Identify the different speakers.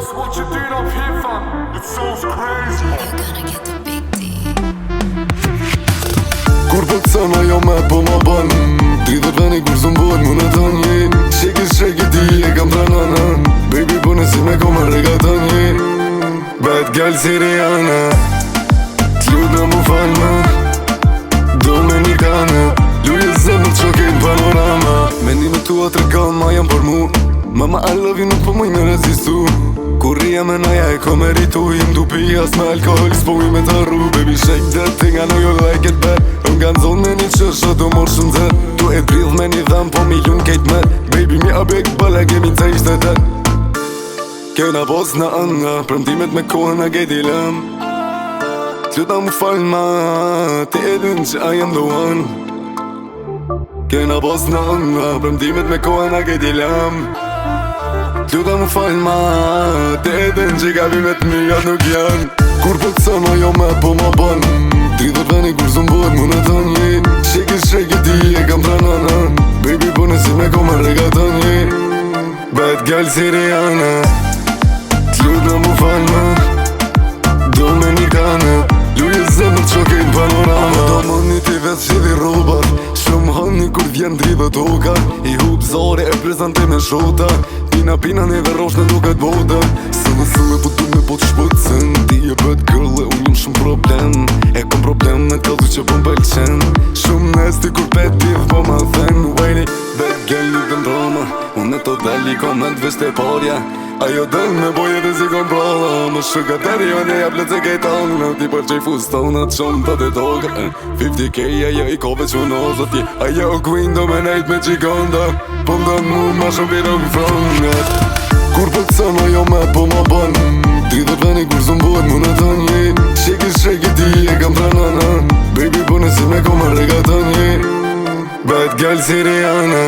Speaker 1: Works, what you doing up here, fam? It sounds crazy.
Speaker 2: You're gonna get the big D.
Speaker 3: Kur po t'sana jo me po ma ban 30 veni kur zëmbohet mu në të një Sheki ti e kam prananan Baby po nësi me ko më regatan një Bad girl Siriana T'luta mu falma Dominikana Luje zemë të qokin panorama Mendime tua tregon ma jam për mu Mama I love you nuk po muj me rezistu Kur rria me naja e ko meritu Jem du pijas me alkohol s'po uj me të rru Baby shake that thing I know you like it bad Nga zonë me një qësha do morë shumë zet Tu e bridh me një dham po milion kejt met Baby mi abek bële kemi të ishte det Kena pos në anga Prëmtimet me kohën a gejt i lëm T'luta mu falma Ti e dyn që I am the one Kena pos në anga Prëmtimet me kohën a gejt i lëm T'luta mu falma Ti e dyn që gabimet mijat nuk janë Kur po t'sana jo me po ma ban 30 veni kur zëmbohet mu në të një Sheki ti e kam prananan Baby po nësi me ko më regatan një Bad girl Siriana T'luta mu falma Dominikana Luje zemë të qokin panorama Do më një ti vetë shidhi robat Shumë hëni kur vjen dridhe toka I hub zore e prezante me shota Pina neve rosh në duket bota Sëllë po du me po të shpëtsen Ti e bad girl e unë jem shumë problem E kom problem me të du që po m'pëlqen Shumë nesti kur pet pith po ma then Wejni, bad girl nuk dëm drama Unë e të deli koment visht e parja Ajo dëll me boje dhe si kon prala Më shuka teri o një jap lëtë e kejtan Në ti për qej fustonat shumë të të toga 50k ajo i kove që në ozat je Ajo queen do me nejt me qikonda Po mdën mu ma shumë pira më frongat Kur po t'sana jo me po ma ban 30 veni kur zëmbohet mu në të një Sheki ti e kam prananan Baby po nësi me ko më regatan një Bad girl Siriana